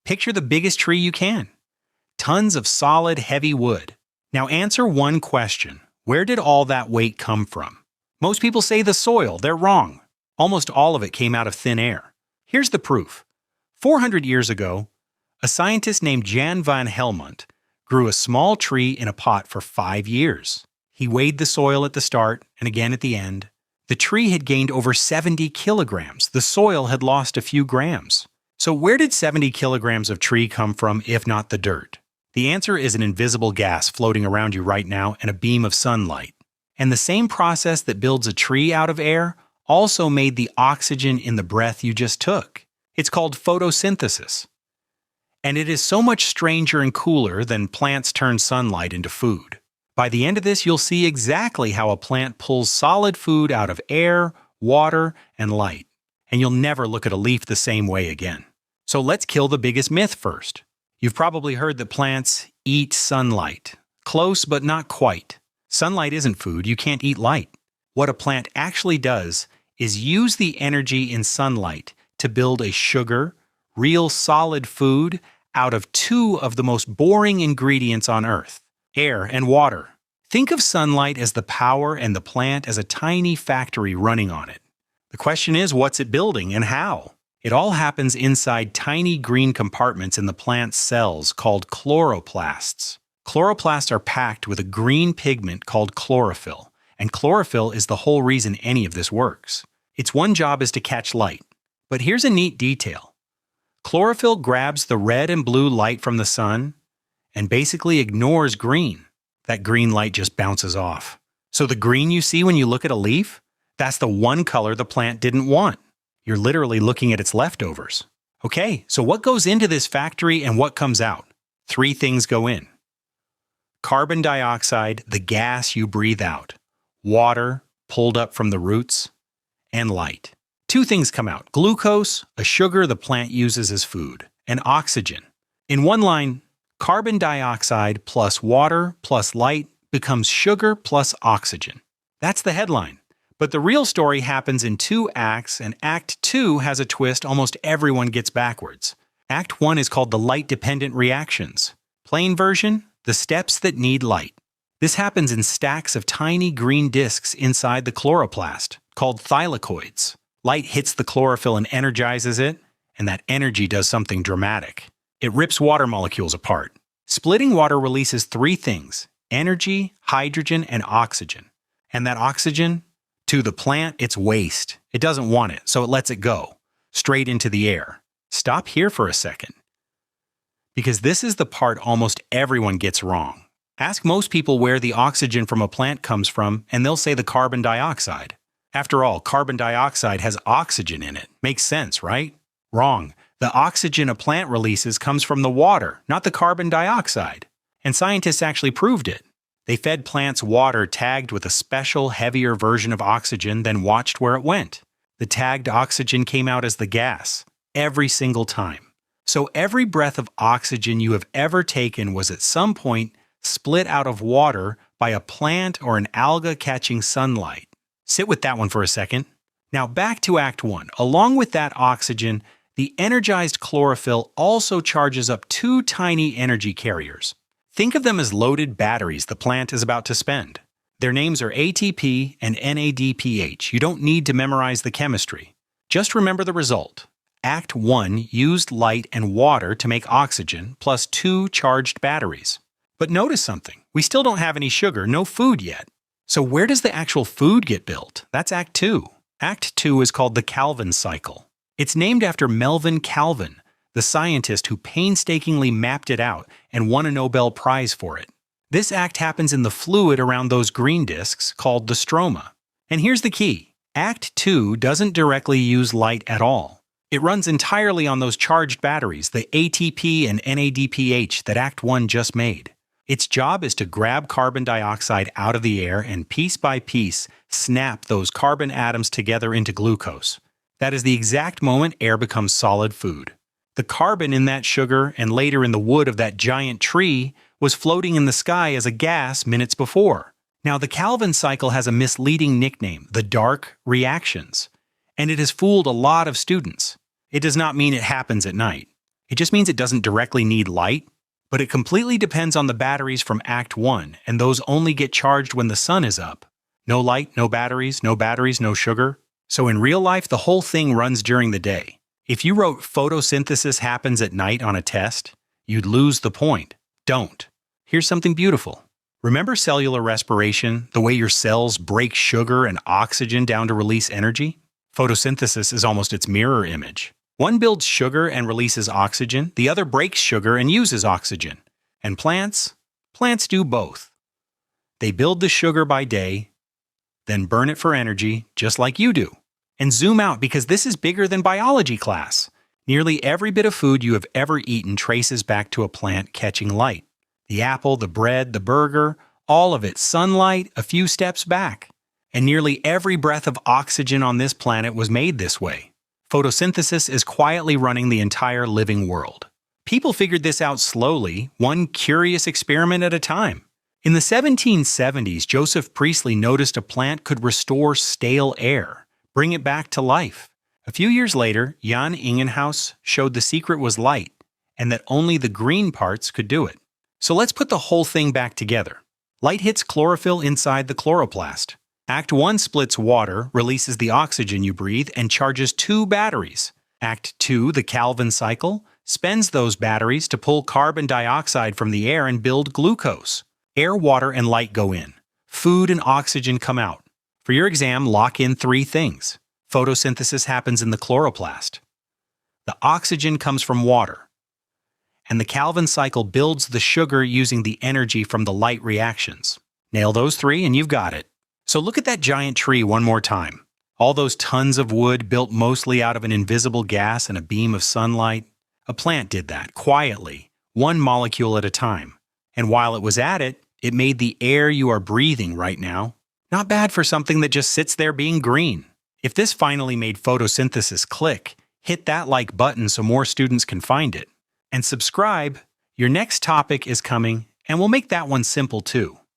Picture the biggest tree you can. Tons of solid, heavy wood. Now answer one question. Where did all that weight come from? Most people say the soil. They're wrong. Almost all of it came out of thin air. Here's the proof. 400 years ago, a scientist named Jan van Helmont grew a small tree in a pot for 5 years. He weighed the soil at the start and again at the end. The tree had gained over 70 kilograms. The soil had lost a few grams. So where did 70 kilograms of tree come from if not the dirt? The answer is an invisible gas floating around you right now and a beam of sunlight. And the same process that builds a tree out of air also made the oxygen in the breath you just took. It's called photosynthesis. And it is so much stranger and cooler than plants turn sunlight into food. By the end of this, you'll see exactly how a plant pulls solid food out of air, water, and light. And you'll never look at a leaf the same way again. So let's kill the biggest myth first. You've probably heard that plants eat sunlight. Close, but not quite. Sunlight isn't food. You can't eat light. What a plant actually does is use the energy in sunlight to build a sugar, real solid food out of two of the most boring ingredients on Earth, air and water. Think of sunlight as the power and the plant as a tiny factory running on it. The question is, what's it building and how? It all happens inside tiny green compartments in the plant's cells called chloroplasts. Chloroplasts are packed with a green pigment called chlorophyll, and chlorophyll is the whole reason any of this works. Its one job is to catch light. But here's a neat detail. Chlorophyll grabs the red and blue light from the sun and basically ignores green. That green light just bounces off. So the green you see when you look at a leaf, that's the one color the plant didn't want. You're literally looking at its leftovers. Okay, so what goes into this factory and what comes out? 3 things go in. Carbon dioxide, the gas you breathe out. Water, pulled up from the roots. And light. 2 things come out. Glucose, a sugar the plant uses as food. And oxygen. In one line, carbon dioxide plus water plus light becomes sugar plus oxygen. That's the headline. But the real story happens in 2 acts, and Act 2 has a twist almost everyone gets backwards. Act 1 is called the light-dependent reactions. Plain version, the steps that need light. This happens in stacks of tiny green discs inside the chloroplast, called thylakoids. Light hits the chlorophyll and energizes it, and that energy does something dramatic. It rips water molecules apart. Splitting water releases 3 things: energy, hydrogen, and oxygen. And that oxygen, to the plant, it's waste. It doesn't want it, so it lets it go, straight into the air. Stop here for a second. Because this is the part almost everyone gets wrong. Ask most people where the oxygen from a plant comes from, and they'll say the carbon dioxide. After all, carbon dioxide has oxygen in it. Makes sense, right? Wrong. The oxygen a plant releases comes from the water, not the carbon dioxide. And scientists actually proved it. They fed plants water tagged with a special, heavier version of oxygen, then watched where it went. The tagged oxygen came out as the gas, every single time. So every breath of oxygen you have ever taken was at some point split out of water by a plant or an alga catching sunlight. Sit with that one for a second. Now back to Act 1. Along with that oxygen, the energized chlorophyll also charges up 2 tiny energy carriers. Think of them as loaded batteries the plant is about to spend. Their names are ATP and NADPH. You don't need to memorize the chemistry. Just remember the result. Act 1 used light and water to make oxygen, plus 2 charged batteries. But notice something. We still don't have any sugar, no food yet. So where does the actual food get built? That's Act 2. Act 2 is called the Calvin cycle. It's named after Melvin Calvin, the scientist who painstakingly mapped it out and won a Nobel Prize for it. This act happens in the fluid around those green discs called the stroma. And here's the key. Act 2 doesn't directly use light at all. It runs entirely on those charged batteries, the ATP and NADPH that Act 1 just made. Its job is to grab carbon dioxide out of the air and piece by piece snap those carbon atoms together into glucose. That is the exact moment air becomes solid food. The carbon in that sugar and later in the wood of that giant tree was floating in the sky as a gas minutes before. Now, the Calvin cycle has a misleading nickname, the dark reactions, and it has fooled a lot of students. It does not mean it happens at night. It just means it doesn't directly need light, but it completely depends on the batteries from Act 1, and those only get charged when the sun is up. No light, no batteries, no sugar. So in real life, the whole thing runs during the day. If you wrote photosynthesis happens at night on a test, you'd lose the point. Don't. Here's something beautiful. Remember cellular respiration, the way your cells break sugar and oxygen down to release energy? Photosynthesis is almost its mirror image. One builds sugar and releases oxygen, the other breaks sugar and uses oxygen. And plants do both. They build the sugar by day, then burn it for energy, just like you do. And zoom out because this is bigger than biology class. Nearly every bit of food you have ever eaten traces back to a plant catching light. The apple, the bread, the burger, all of it, sunlight, a few steps back. And nearly every breath of oxygen on this planet was made this way. Photosynthesis is quietly running the entire living world. People figured this out slowly, one curious experiment at a time. In the 1770s, Joseph Priestley noticed a plant could restore stale air, bring it back to life. A few years later, Jan Ingenhousz showed the secret was light, and that only the green parts could do it. So let's put the whole thing back together. Light hits chlorophyll inside the chloroplast. Act 1 splits water, releases the oxygen you breathe, and charges 2 batteries. Act 2, the Calvin cycle, spends those batteries to pull carbon dioxide from the air and build glucose. Air, water, and light go in. Food and oxygen come out. For your exam, lock in 3 things. Photosynthesis happens in the chloroplast. The oxygen comes from water. And the Calvin cycle builds the sugar using the energy from the light reactions. Nail those 3 and you've got it. So look at that giant tree one more time. All those tons of wood built mostly out of an invisible gas and a beam of sunlight. A plant did that, quietly, one molecule at a time. And while it was at it, it made the air you are breathing right now. Not bad for something that just sits there being green. If this finally made photosynthesis click, hit that like button so more students can find it. And subscribe. Your next topic is coming, and we'll make that one simple too.